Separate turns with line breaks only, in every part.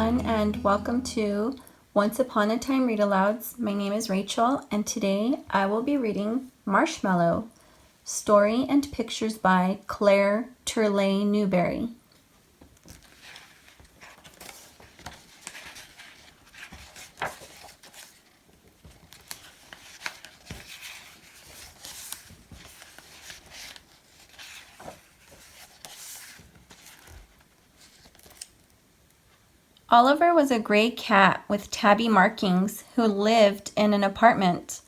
everyone, and welcome to Once Upon a Time Read-Alouds. My name is Rachel, and today I will be reading Marshmallow, story and pictures by Clare, Turlay, Newberry. Oliver was a gray cat with tabby markings who lived in an apartment.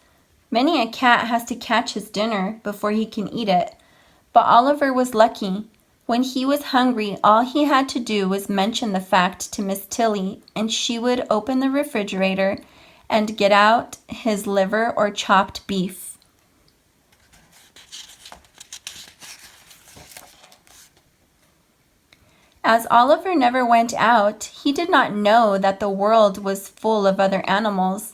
Many a cat has to catch his dinner before he can eat it, but Oliver was lucky. When he was hungry, all he had to do was mention the fact to Miss Tilly, and she would open the refrigerator and get out his liver or chopped beef. As Oliver never went out, he did not know that the world was full of other animals.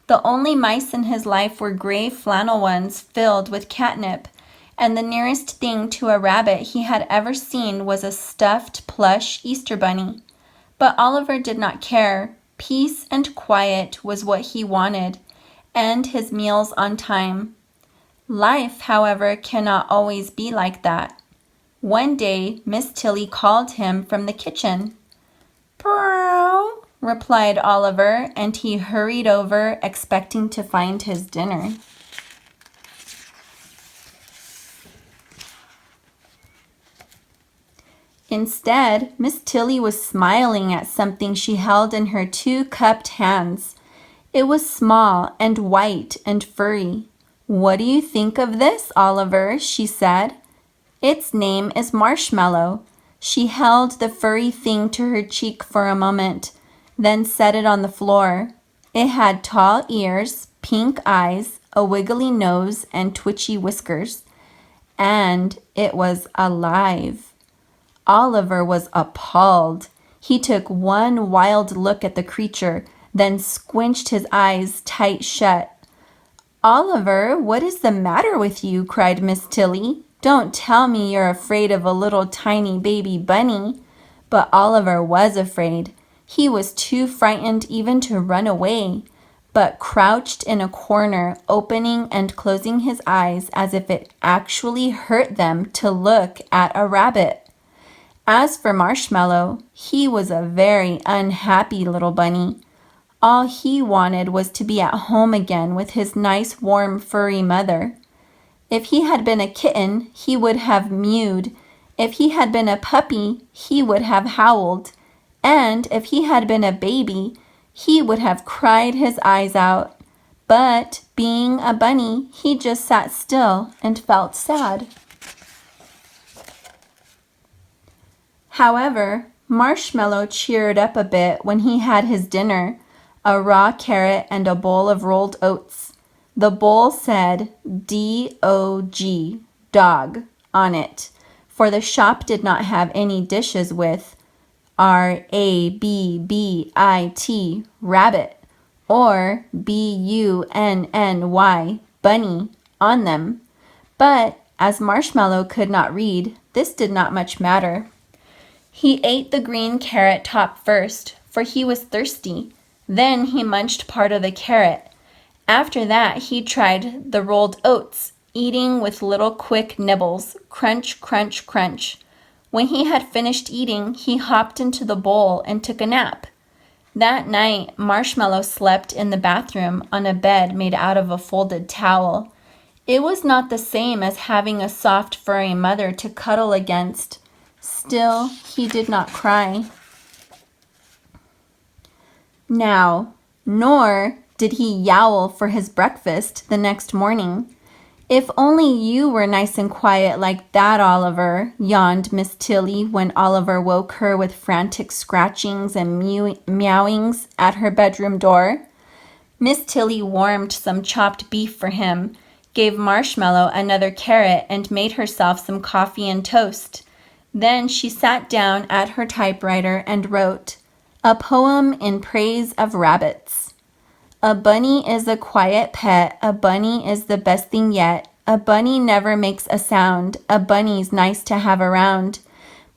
The only mice in his life were gray flannel ones filled with catnip, and the nearest thing to a rabbit he had ever seen was a stuffed plush Easter bunny. But Oliver did not care. Peace and quiet was what he wanted, and his meals on time. Life, however, cannot always be like that. One day, Miss Tilly called him from the kitchen. "Purr," replied Oliver, and he hurried over, expecting to find his dinner. Instead, Miss Tilly was smiling at something she held in her two cupped hands. It was small and white and furry. "What do you think of this, Oliver?" she said. "Its name is Marshmallow." She held the furry thing to her cheek for a moment, then set it on the floor. It had tall ears, pink eyes, a wiggly nose, and twitchy whiskers. And it was alive. Oliver was appalled. He took one wild look at the creature, then squinched his eyes tight shut. "Oliver, what is the matter with you?" cried Miss Tilly. "Don't tell me you're afraid of a little tiny baby bunny." But Oliver was afraid. He was too frightened even to run away, but crouched in a corner, opening and closing his eyes as if it actually hurt them to look at a rabbit. As for Marshmallow, he was a very unhappy little bunny. All he wanted was to be at home again with his nice, warm, furry mother. If he had been a kitten, he would have mewed. If he had been a puppy, he would have howled. And if he had been a baby, he would have cried his eyes out. But being a bunny, he just sat still and felt sad. However, Marshmallow cheered up a bit when he had his dinner, a raw carrot and a bowl of rolled oats. The bowl said D-O-G, dog, on it, for the shop did not have any dishes with R-A-B-B-I-T, rabbit, or B-U-N-N-Y, bunny, on them. But as Marshmallow could not read, this did not much matter. He ate the green carrot top first, for he was thirsty. Then he munched part of the carrot. After that, he tried the rolled oats, eating with little quick nibbles, crunch, crunch, crunch. When he had finished eating, he hopped into the bowl and took a nap. That night, Marshmallow slept in the bathroom on a bed made out of a folded towel. It was not the same as having a soft, furry mother to cuddle against. Still, he did not cry. Now, nor did he yowl for his breakfast the next morning. "If only you were nice and quiet like that, Oliver," yawned Miss Tilly when Oliver woke her with frantic scratchings and meowings at her bedroom door. Miss Tilly warmed some chopped beef for him, gave Marshmallow another carrot, and made herself some coffee and toast. Then she sat down at her typewriter and wrote, "A poem in praise of rabbits. A bunny is a quiet pet, a bunny is the best thing yet. A bunny never makes a sound, a bunny's nice to have around.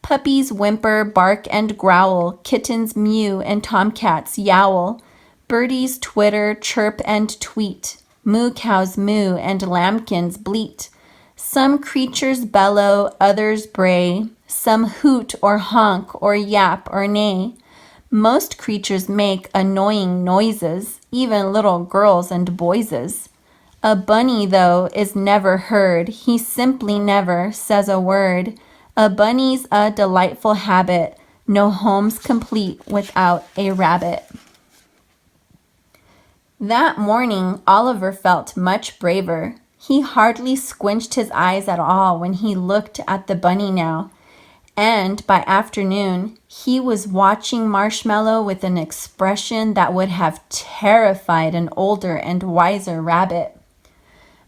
Puppies whimper, bark, and growl. Kittens mew, and tomcats yowl. Birdies twitter, chirp, and tweet. Moo cows moo, and lambkins bleat. Some creatures bellow, others bray. Some hoot or honk or yap or neigh. Most creatures make annoying noises, even little girls and boyses. A bunny, though, is never heard. He simply never says a word. A bunny's a delightful habit. No home's complete without a rabbit. That morning, Oliver felt much braver. He hardly squinched his eyes at all when he looked at the bunny now. And by afternoon, he was watching Marshmallow with an expression that would have terrified an older and wiser rabbit.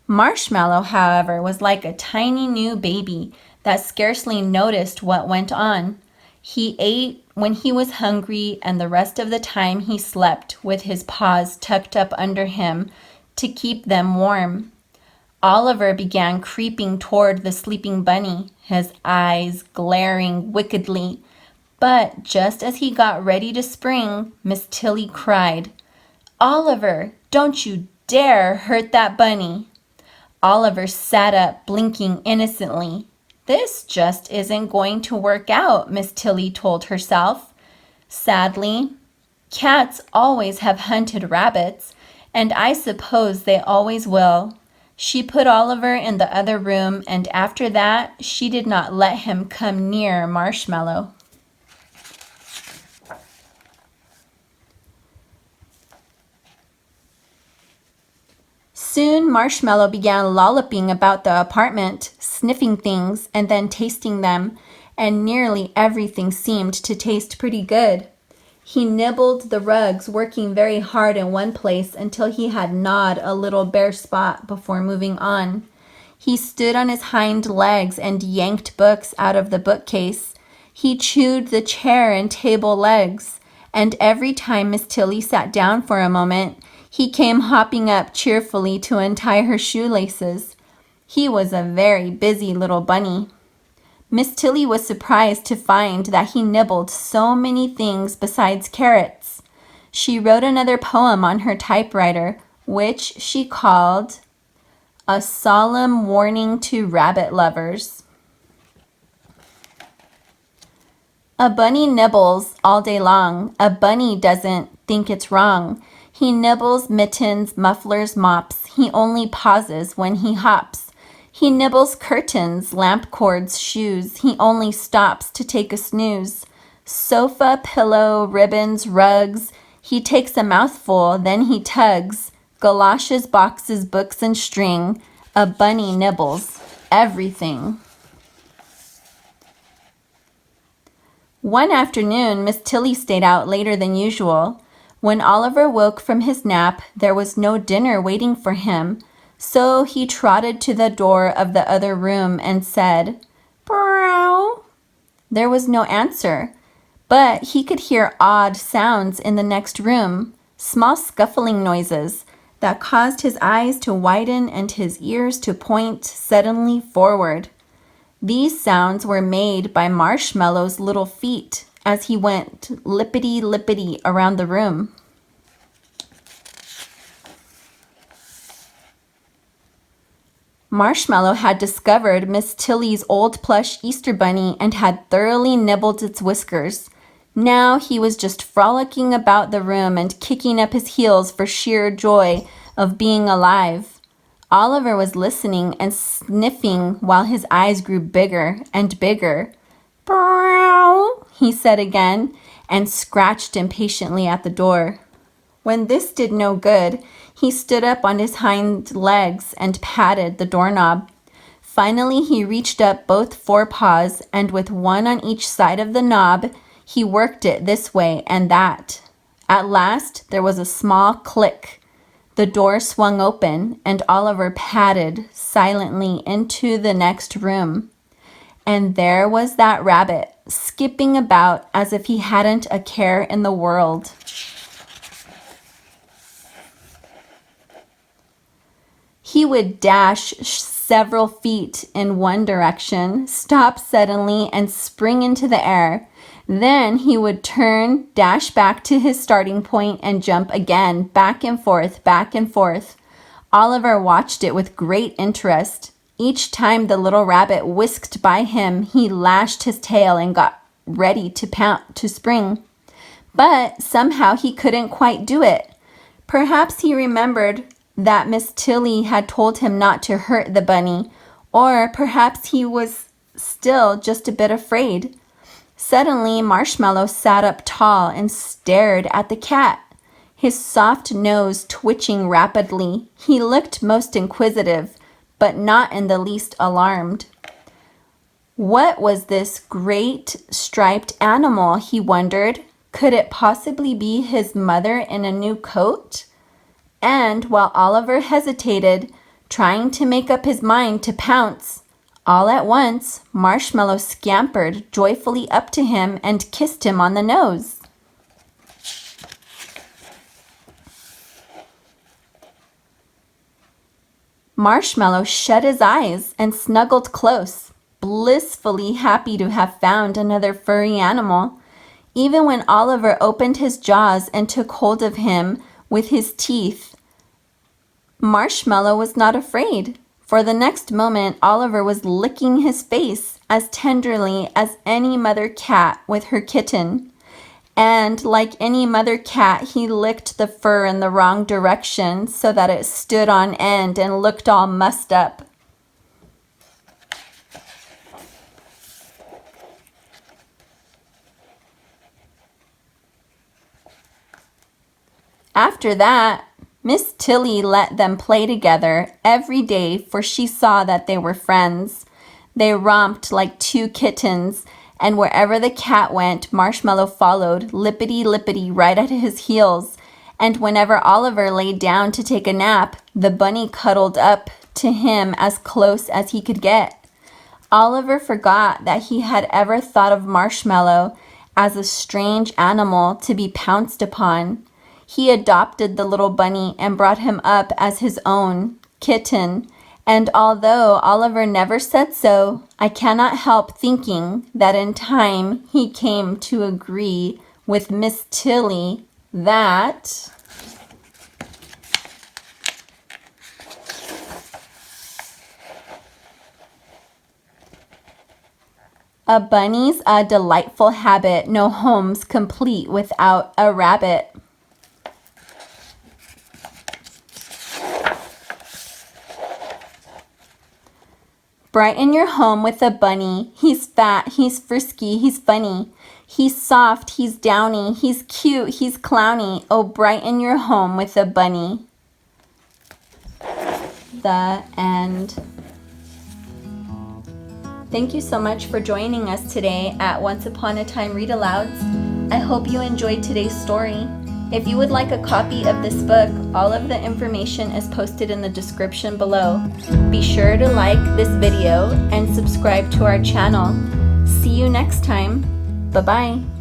Marshmallow, however, was like a tiny new baby that scarcely noticed what went on. He ate when he was hungry, and the rest of the time he slept with his paws tucked up under him to keep them warm. Oliver began creeping toward the sleeping bunny, his eyes glaring wickedly. But just as he got ready to spring, Miss Tilly cried, "Oliver, don't you dare hurt that bunny!" Oliver sat up, blinking innocently. "This just isn't going to work out," Miss Tilly told herself. Sadly, cats always have hunted rabbits, and I suppose they always will. She put Oliver in the other room, and after that, she did not let him come near Marshmallow. Soon Marshmallow began lolloping about the apartment, sniffing things and then tasting them, and nearly everything seemed to taste pretty good. He nibbled the rugs, working very hard in one place until he had gnawed a little bare spot before moving on. He stood on his hind legs and yanked books out of the bookcase. He chewed the chair and table legs, and every time Miss Tilly sat down for a moment, he came hopping up cheerfully to untie her shoelaces. He was a very busy little bunny. Miss Tilly was surprised to find that he nibbled so many things besides carrots. She wrote another poem on her typewriter, which she called A Solemn Warning to Rabbit Lovers. A bunny nibbles all day long. A bunny doesn't think it's wrong. He nibbles mittens, mufflers, mops. He only pauses when he hops. He nibbles curtains, lamp cords, shoes. He only stops to take a snooze. Sofa, pillow, ribbons, rugs. He takes a mouthful, then he tugs. Galoshes, boxes, books, and string. A bunny nibbles everything. One afternoon, Miss Tilly stayed out later than usual. When Oliver woke from his nap, there was no dinner waiting for him. So he trotted to the door of the other room and said, "Brow." There was no answer, but he could hear odd sounds in the next room, small scuffling noises that caused his eyes to widen and his ears to point suddenly forward. These sounds were made by Marshmallow's little feet as he went lippity-lippity around the room. Marshmallow had discovered Miss Tilly's old plush Easter bunny and had thoroughly nibbled its whiskers. Now he was just frolicking about the room and kicking up his heels for sheer joy of being alive. Oliver was listening and sniffing while his eyes grew bigger and bigger. "Brow," he said again, and scratched impatiently at the door. When this did no good, he stood up on his hind legs and patted the doorknob. Finally, he reached up both forepaws, and with one on each side of the knob, he worked it this way and that. At last, there was a small click. The door swung open, and Oliver padded silently into the next room. And there was that rabbit, skipping about as if he hadn't a care in the world. He would dash several feet in one direction, stop suddenly, and spring into the air. Then he would turn, dash back to his starting point, and jump again, back and forth, back and forth. Oliver watched it with great interest. Each time the little rabbit whisked by him, he lashed his tail and got ready to spring. But somehow he couldn't quite do it. Perhaps he remembered that Miss Tilly had told him not to hurt the bunny, or perhaps he was still just a bit afraid. Suddenly, Marshmallow sat up tall and stared at the cat, his soft nose twitching rapidly. He looked most inquisitive, but not in the least alarmed. What was this great striped animal, he wondered. Could it possibly be his mother in a new coat? And while Oliver hesitated, trying to make up his mind to pounce, all at once, Marshmallow scampered joyfully up to him and kissed him on the nose. Marshmallow shut his eyes and snuggled close, blissfully happy to have found another furry animal. Even when Oliver opened his jaws and took hold of him with his teeth, Marshmallow was not afraid. For the next moment, Oliver was licking his face as tenderly as any mother cat with her kitten. And like any mother cat, he licked the fur in the wrong direction so that it stood on end and looked all mussed up. After that, Miss Tilly let them play together every day, for she saw that they were friends. They romped like two kittens, and wherever the cat went, Marshmallow followed, lippity-lippity, right at his heels. And whenever Oliver lay down to take a nap, the bunny cuddled up to him as close as he could get. Oliver forgot that he had ever thought of Marshmallow as a strange animal to be pounced upon. He adopted the little bunny and brought him up as his own kitten. And although Oliver never said so, I cannot help thinking that in time he came to agree with Miss Tilly that a bunny's a delightful habit, no home's complete without a rabbit. Brighten your home with a bunny. He's fat, he's frisky, he's funny. He's soft, he's downy, he's cute, he's clowny. Oh, brighten your home with a bunny. The end. Thank you so much for joining us today at Once Upon a Time Read-Alouds. I hope you enjoyed today's story. If you would like a copy of this book, all of the information is posted in the description below. Be sure to like this video and subscribe to our channel. See you next time. Bye-bye.